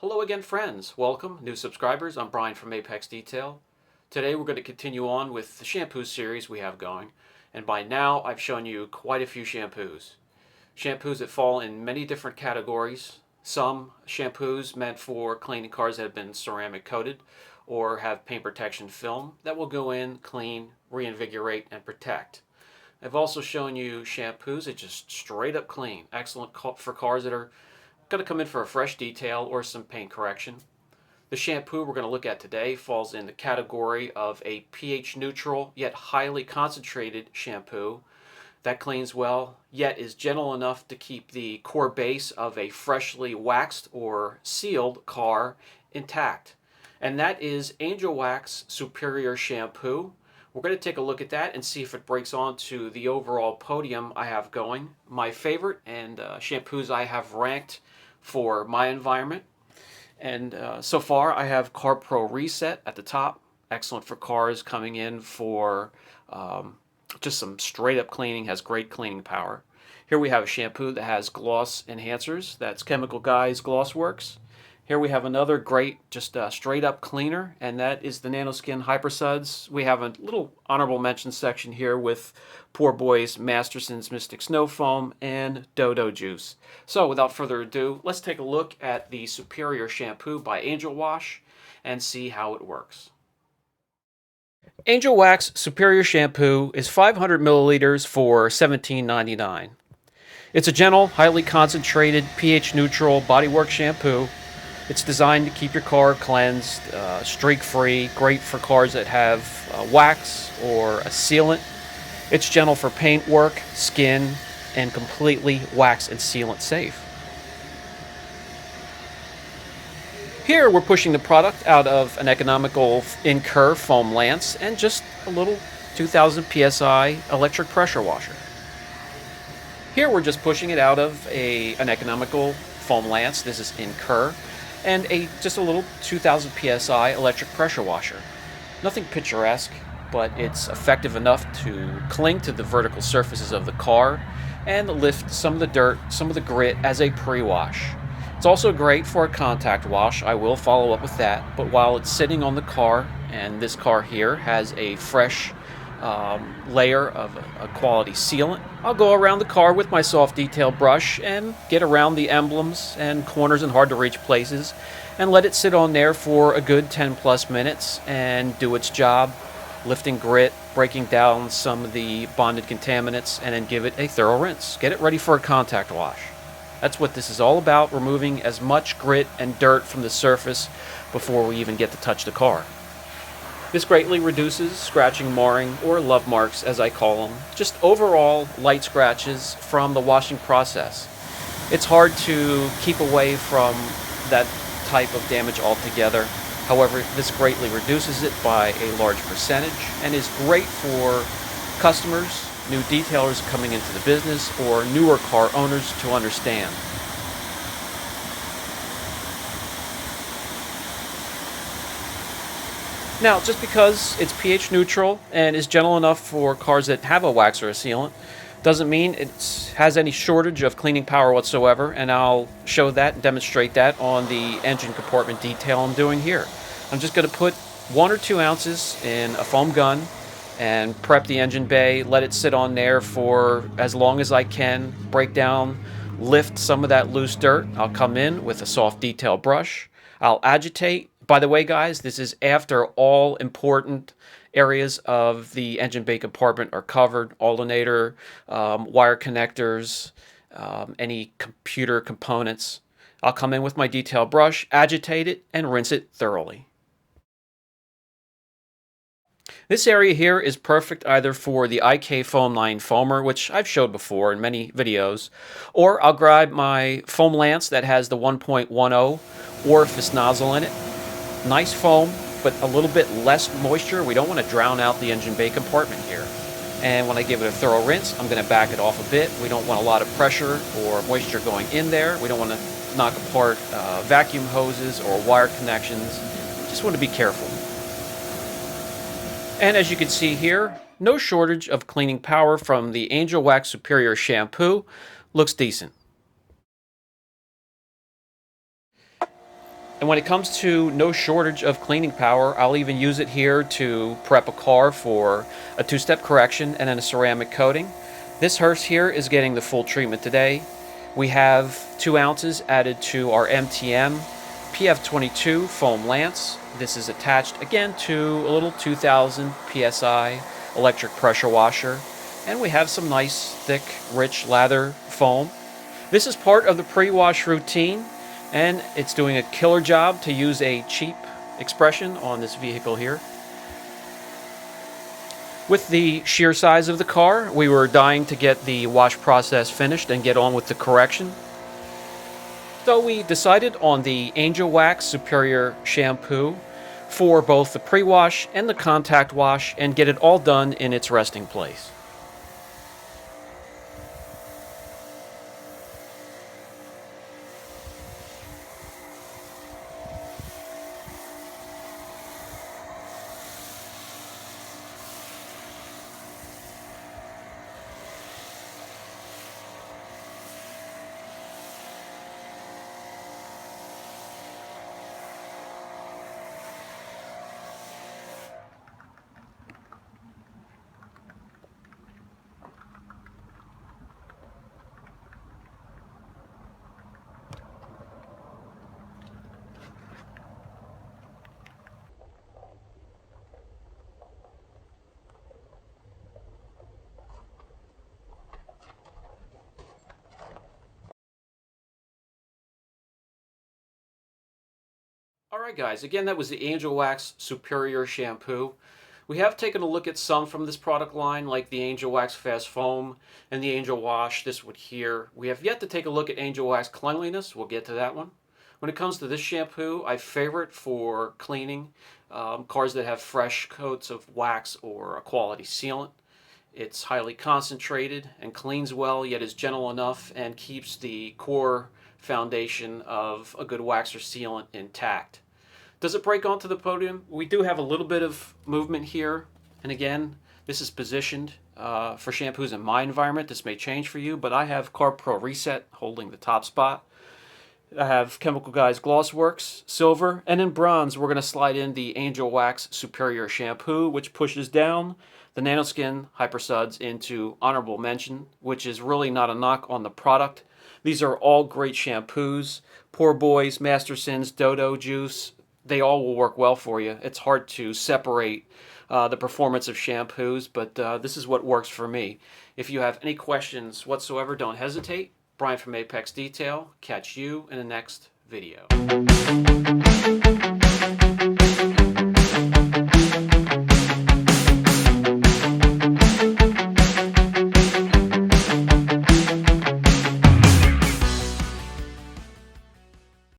Hello again, friends. Welcome, new subscribers. I'm Brian from Apex Detail. Today we're going to continue on with the shampoo series we have going. And by now I've shown you quite a few shampoos. Shampoos that fall in many different categories. Some shampoos meant for cleaning cars that have been ceramic coated or have paint protection film that will go in, clean, reinvigorate, and protect. I've also shown you shampoos that just straight up clean. Excellent for cars that are going to come in for a fresh detail or some paint correction. The shampoo we're going to look at today falls in the category of a pH neutral yet highly concentrated shampoo that cleans well yet is gentle enough to keep the core base of a freshly waxed or sealed car intact. And that is Angelwax Superior Shampoo. We're going to take a look at that and see if it breaks onto the overall podium I have going. My favorite and shampoos I have ranked for my environment. And so far I have Carb Pro Reset at the top. Excellent for cars coming in for just some straight up cleaning, has great cleaning power. Here we have a shampoo that has gloss enhancers. That's Chemical Guys Gloss Works. Here we have another great, just straight up cleaner, and that is the Nanoskin Hypersuds. We have a little honorable mention section here with Poor Boy's Masterson's Mystic Snow Foam and Dodo Juice. So without further ado, let's take a look at the Superior Shampoo by Angel Wash and see how it works. Angel Wax Superior Shampoo is 500 milliliters for $17.99. It's a gentle, highly concentrated, pH neutral bodywork shampoo. It's designed to keep your car cleansed, streak-free, great for cars that have wax or a sealant. It's gentle for paintwork, skin, and completely wax and sealant safe. Here we're pushing the product out of an economical Incur foam lance and just a little 2000 psi electric pressure washer. Here we're just pushing it out of an economical foam lance. This is Incur. And just a little 2000 psi electric pressure washer. Nothing picturesque, but it's effective enough to cling to the vertical surfaces of the car and lift some of the dirt, some of the grit as a pre-wash. It's also great for a contact wash. I will follow up with that, but while it's sitting on the car, and this car here has a fresh layer of a quality sealant, I'll go around the car with my soft detail brush and get around the emblems and corners and hard to reach places and let it sit on there for a good 10 plus minutes and do its job, lifting grit, breaking down some of the bonded contaminants, and then give it a thorough rinse. Get it ready for a contact wash. That's what this is all about, removing as much grit and dirt from the surface before we even get to touch the car. This greatly reduces scratching, marring, or love marks as I call them, just overall light scratches from the washing process. It's hard to keep away from that type of damage altogether. However, this greatly reduces it by a large percentage and is great for customers, new detailers coming into the business, or newer car owners to understand. Now, just because it's pH neutral and is gentle enough for cars that have a wax or a sealant doesn't mean it has any shortage of cleaning power whatsoever, and I'll show that and demonstrate that on the engine compartment detail I'm doing here. I'm just going to put 1 or 2 ounces in a foam gun and prep the engine bay, let it sit on there for as long as I can, break down, lift some of that loose dirt. I'll come in with a soft detail brush. I'll agitate. By the way, guys, this is after all important areas of the engine bay compartment are covered: alternator, wire connectors, any computer components. I'll come in with my detail brush, agitate it, and rinse it thoroughly. This area here is perfect either for the IK Foam Line foamer, which I've showed before in many videos, or I'll grab my foam lance that has the 1.10 orifice nozzle in it. Nice foam, but a little bit less moisture. We don't want to drown out the engine bay compartment here. And when I give it a thorough rinse, I'm going to back it off a bit. We don't want a lot of pressure or moisture going in there. We don't want to knock apart vacuum hoses or wire connections. Just want to be careful. And as you can see here, no shortage of cleaning power from the Angelwax Superior Shampoo. Looks decent. And when it comes to no shortage of cleaning power, I'll even use it here to prep a car for a two-step correction and then a ceramic coating. This hearse here is getting the full treatment today. We have 2 ounces added to our MTM PF22 foam lance. This is attached again to a little 2000 PSI electric pressure washer. And we have some nice, thick, rich lather foam. This is part of the pre-wash routine, and it's doing a killer job, to use a cheap expression, on this vehicle here. With the sheer size of the car, we were dying to get the wash process finished and get on with the correction. So we decided on the Angelwax Superior Shampoo for both the pre-wash and the contact wash, and get it all done in its resting place. Alright guys, again that was the Angelwax Superior Shampoo. We have taken a look at some from this product line, like the Angelwax Fast Foam and the Angel Wash, this one here. We have yet to take a look at Angelwax Cleanliness. We'll get to that one. When it comes to this shampoo, I favor it for cleaning cars that have fresh coats of wax or a quality sealant. It's highly concentrated and cleans well, yet is gentle enough and keeps the core foundation of a good wax or sealant intact. Does it break onto the podium? We do have a little bit of movement here, and again, this is positioned for shampoos in my environment. This may change for you, but I have Carb Pro Reset holding the top spot. I have Chemical Guys Gloss Works Silver, and in bronze we're going to slide in the Angelwax Superior Shampoo, which pushes down the Nanoskin Hyper Suds into honorable mention, which is really not a knock on the product. These are all great shampoos. Poor Boys, Master Sins, Dodo Juice, they all will work well for you. It's hard to separate the performance of shampoos, but this is what works for me. If you have any questions whatsoever, don't hesitate. Brian from Apex Detail. Catch you in the next video.